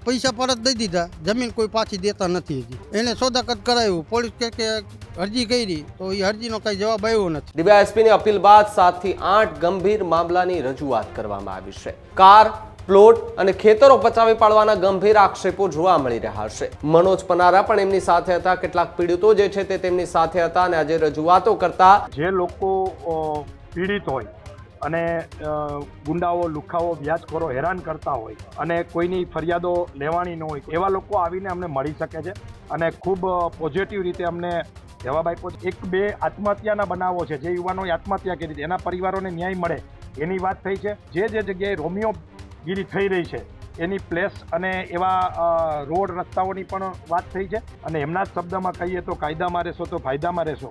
પૈસા પરત દઈ દીધા, જમીન કોઈ પાછી દેતા નથી હજી. એને સોદાકત કરાવ્યું, પોલીસ કે અરજી કરી તો એ અરજીનો કઈ જવાબ આવ્યો નથી. ડીવાયએસપીની અપીલ બાદ 7 થી 8 ગંભીર મામલાની રજૂઆત કરવામાં આવી છે. કાર, પ્લોટ અને ખેતરો પચાવી પાડવાના ગંભીર આક્ષેપો જોવા મળી રહ્યા છે. મનોજ પનારા પણ એમની સાથે હતા. કેટલાક પીડિતો જે છે તે તેમની સાથે હતા અને આજે રજૂઆતો કરતા જે લોકો પીડિત હોય અને ગુંડાઓ, લુખાઓ, વ્યાજખોરો હેરાન કરતા હોય અને કોઈની ફરિયાદો લેવાની ન હોય એવા લોકો આવીને અમને મળી શકે છે અને ખૂબ પોઝિટિવ રીતે અમને જવાબ આપ્યો છે. 1-2 આત્મહત્યાના બનાવો છે, જે યુવાનોએ આત્મહત્યા કરી હતી એના પરિવારોને ન્યાય મળે એની વાત થઈ છે. જે જગ્યાએ રોમિયોગીરી થઈ રહી છે એની પ્લેસ અને એવા રોડ રસ્તાઓની પણ વાત થઈ છે અને એમના જ શબ્દમાં કહીએ તો કાયદામાં રહેશો તો ફાયદામાં રહેશો.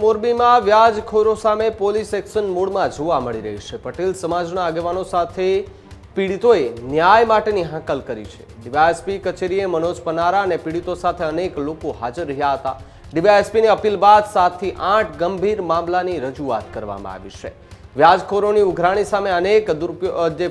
મોરબીમાં વ્યાજખોરો સામે પોલીસ એક્શન મોડમાં જોવા મળી રહી છે. પટેલ સમાજના આગેવાનો સાથે પીડિતોએ ન્યાય માટેની હાકલ કરી છે. ડીવાયએસપી કચેરીએ મનોજ પનારા અને પીડિતો સાથે અનેક લોકો હાજર રહ્યા હતા. ડીવાયએસપીની અપીલ બાદ 7 થી 8 ગંભીર મામલાની રજૂઆત કરવામાં આવી છે. વ્યાજખોરોની ઉઘરાણી સામે અનેક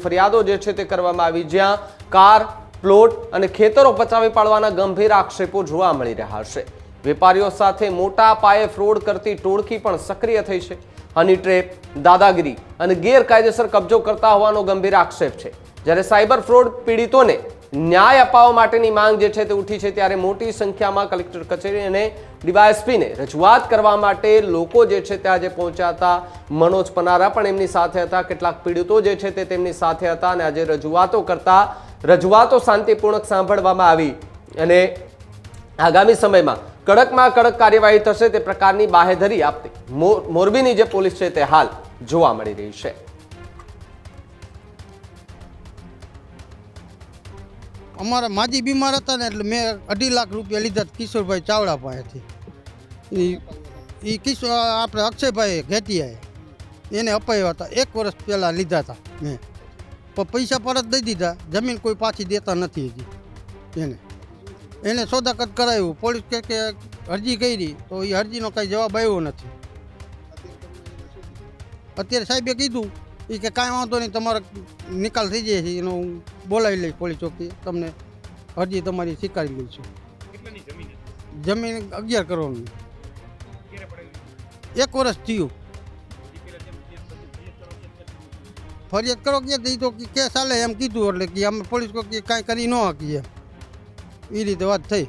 ફરિયાદો જે છે તે કરવામાં આવી, જ્યાં કાર, પ્લોટ અને ખેતરો પચાવી પાડવાના ગંભીર આક્ષેપો જોવા મળી રહ્યા છે. વેપારીઓ સાથે મોટા પાયે ફ્રોડ કરતી ટોળકી પણ સક્રિય થઈ છે. હની ટ્રેપ, દાદાગીરી અને ગેરકાયદેસર કબજો કરતા હોવાનો ગંભીર આક્ષેપ છે. જ્યારે સાયબર ફ્રોડ પીડિતોને ન્યાય અપાવવા માટેની માંગ જે છે તે ઉઠી છે, ત્યારે મોટી સંખ્યામાં કલેક્ટર કચેરી અને ડીવાયએસપીને રજૂઆત કરવા માટે લોકો જે છે તે આજે પહોંચ્યા હતા. મનોજ પનારા પણ એમની સાથે હતા. કેટલાક પીડિતો જે છે તે તેમની સાથે હતા અને આજે રજૂઆતો કરતા રજૂઆતો શાંતિપૂર્વક સાંભળવામાં આવી અને આગામી સમયમાં કડકમાં કડક કાર્યવાહી થશે તે પ્રકારની બાહેધરી આપતી મોરબીની જે પોલીસ છે તે હાલ જોવા મળી રહી છે. અમારા માજી બીમાર હતા ને એટલે મેં 2.5 લાખ રૂપિયા લીધા કિશોરભાઈ ચાવડા પાસેથી. એ કિશોર આપણે અક્ષયભાઈ ઘેટિયાએ એને અપાવ્યા હતા. 1 વર્ષ પહેલાં લીધા હતા મેં, પણ પૈસા પરત દઈ દીધા, જમીન કોઈ પાછી દેતા નથી હજી. એને સોદાકત કરાવ્યું, પોલીસ કે અરજી કરી તો એ અરજીનો કાંઈ જવાબ આવ્યો નથી. અત્યારે સાહેબે કીધું એ કે કાંઈ વાંધો નહીં, તમારો નિકાલ થઈ જાય છે, એનો હું બોલાવી લઈશ પોલીસ ચોકી, તમને અરજી તમારી સ્વીકારી લઈશું. જમીન 11 કરોડની. 1 વર્ષ થયું. ફરિયાદ કરો કે તો કે ચાલે એમ કીધું, એટલે કે અમે પોલીસ કાંઈ કરી ન શકીએ એ રીતે વાત થઈ.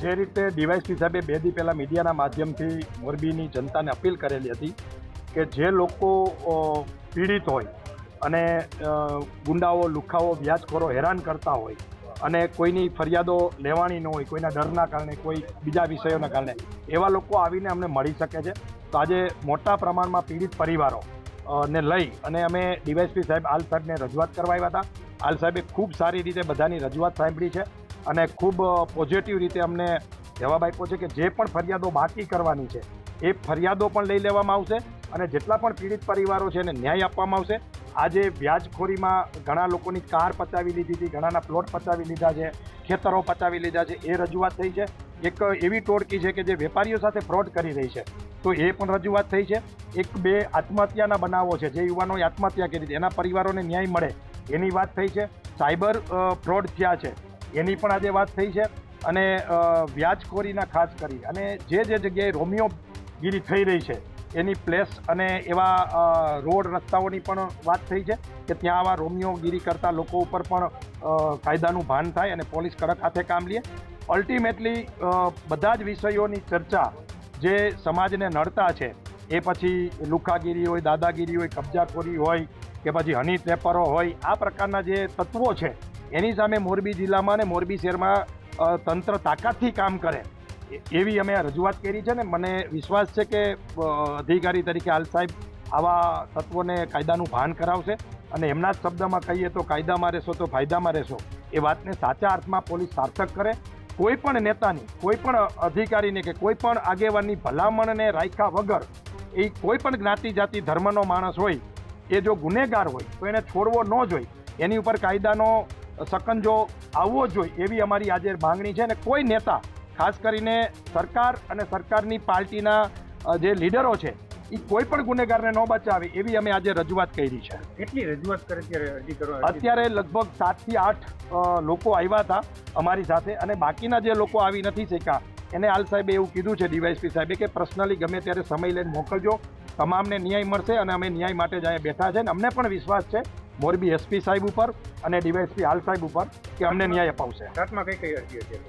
જે રીતે ડીવાયએસપી સાહેબે 2 દી પહેલાં મીડિયાના માધ્યમથી મોરબીની જનતાને અપીલ કરેલી હતી કે જે લોકો પીડિત હોય અને ગુંડાઓ, લુખાઓ, વ્યાજખોરો હેરાન કરતા હોય અને કોઈની ફરિયાદો લેવાની ન હોય, કોઈના ડરના કારણે, કોઈ બીજા વિષયોના કારણે એવા લોકો આવીને અમને મળી શકે છે. તો આજે મોટા પ્રમાણમાં પીડિત પરિવારો ને લઈ અને અમે ડીવાયએસપી સાહેબ આલ સાહેબને રજૂઆત કરવા આવ્યા હતા. આલ સાહેબે ખૂબ સારી રીતે બધાની રજૂઆત સાંભળી છે અને ખૂબ પોઝિટિવ રીતે અમને જવાબ આપ્યો છે કે જે પણ ફરિયાદો બાકી કરવાની છે એ ફરિયાદો પણ લઈ લેવામાં આવશે અને જેટલા પણ પીડિત પરિવારો છે એને ન્યાય આપવામાં આવશે. આજે વ્યાજખોરીમાં ઘણા લોકોની કાર પચાવી લીધી હતી, ઘણાના પ્લોટ પચાવી લીધા છે, ખેતરો પચાવી લીધા છે, એ રજૂઆત થઈ છે. એક એવી ટોળકી છે કે જે વેપારીઓ સાથે ફ્રોડ કરી રહી છે, તો એ પણ રજૂઆત થઈ છે. 1-2 આત્મહત્યાના બનાવો છે, જે યુવાનોએ આત્મહત્યા કરી હતી એના પરિવારોને ન્યાય મળે એની વાત થઈ છે. સાયબર ફ્રોડ થયા છે એની પણ આજે વાત થઈ છે અને વ્યાજખોરીના ખાસ કરી અને જે જગ્યાએ રોમિયોગીરી થઈ રહી છે એની પ્લેસ અને એવા રોડ રસ્તાઓની પણ વાત થઈ છે કે ત્યાં આવા રોમિયોગીરી કરતા લોકો ઉપર પણ કાયદાનું ભાન થાય અને પોલીસ કડક હાથે કામ લે. અલ્ટિમેટલી બધા જ વિષયોની ચર્ચા જે સમાજને નડતા છે, એ પછી લુખાગીરી હોય, દાદાગીરી હોય, કબજાખોરી હોય કે પછી હની ટ્રેપરો હોય, આ પ્રકારના જે તત્વો છે એની સામે મોરબી જિલ્લામાં અને મોરબી શહેરમાં તંત્ર તાકાતથી કામ કરે એવી અમે રજૂઆત કરી છે ને મને વિશ્વાસ છે કે અધિકારી તરીકે હાલ સાહેબ આવા તત્વોને કાયદાનું ભાન કરાવશે અને એમના જ શબ્દમાં કહીએ તો કાયદામાં રહેશો તો ફાયદામાં રહેશો એ વાતને સાચા અર્થમાં પોલીસ સાર્થક કરે. કોઈ પણ નેતાની, કોઈ પણ અધિકારીને કે કોઈ પણ આગેવાનની ભલામણને રાખ્યા વગર એ કોઈ પણ જ્ઞાતિ જાતિ ધર્મનો માણસ હોય એ જો ગુનેગાર હોય તો એને છોડવો ન જોઈએ, એની ઉપર કાયદાનો સકંજો આવવો જોઈએ એવી અમારી આજે માંગણી છે. અને કોઈ નેતા, ખાસ કરીને સરકાર અને સરકારની પાર્ટીના જે લીડરો છે એ કોઈ પણ ગુનેગારને ન બચાવે એવી અમે આજે રજૂઆત કરી છે. કેટલી રજૂઆત કરી ત્યારે અરજી કરવા? અત્યારે લગભગ 7 થી 8 લોકો આવ્યા હતા અમારી સાથે, અને બાકીના જે લોકો આવી નથી શક્યા એને હાલ સાહેબે એવું કીધું છે, ડીવાયએસપી સાહેબે, કે પર્સનલી ગમે ત્યારે સમય લઈને મોકલજો, તમામને ન્યાય મળશે. અને અમે ન્યાય માટે જ અહીંયા બેઠા છે અને અમને પણ વિશ્વાસ છે મોરબી એસપી સાહેબ ઉપર અને ડીવાયએસપી હાલ સાહેબ ઉપર કે અમને ન્યાય અપાવશે. રાતમાં કઈ કઈ અરજી હતી?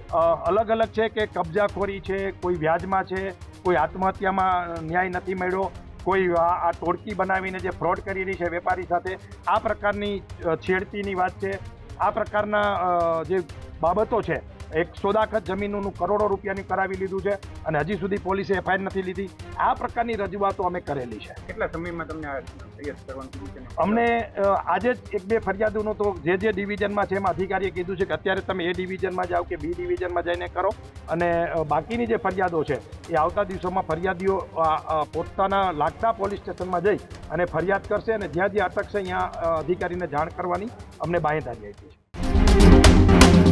અલગ અલગ છે કે કબજાખોરી છે, કોઈ વ્યાજમાં છે, કોઈ આત્મહત્યામાં ન્યાય નથી મળ્યો, કોઈ આ ટોળકી બનાવીને જે ફ્રોડ કરી રહી છે વેપારી સાથે, આ પ્રકારની છેડતીની વાત છે. આ પ્રકારના જે બાબતો છે, એક સોદાખત જમીનનું કરોડો રૂપિયાની કરાવી લીધું છે અને હજી સુધી પોલીસે એફઆઈઆર નથી લીધી. આ પ્રકારની રજૂઆતો અમે કરેલી છે. કેટલા સમયમાં તમને આ ફરિયાદ કરવાનું કીધું છે? અમને આજે જ 1-2 ફરિયાદોનું તો જે ડિવિઝનમાં છે એમાં અધિકારીએ કીધું છે કે અત્યારે તમે એ ડિવિઝનમાં જાઓ કે બી ડિવિઝનમાં જઈને કરો, અને બાકીની જે ફરિયાદો છે એ આવતા દિવસોમાં ફરિયાદીઓ પોતાના લાગતા પોલીસ સ્ટેશનમાં જઈ અને ફરિયાદ કરશે, અને જ્યાં જ્યાં અટકશે અહીંયા અધિકારીને જાણ કરવાની અમને બાંહેધરી આપી છે.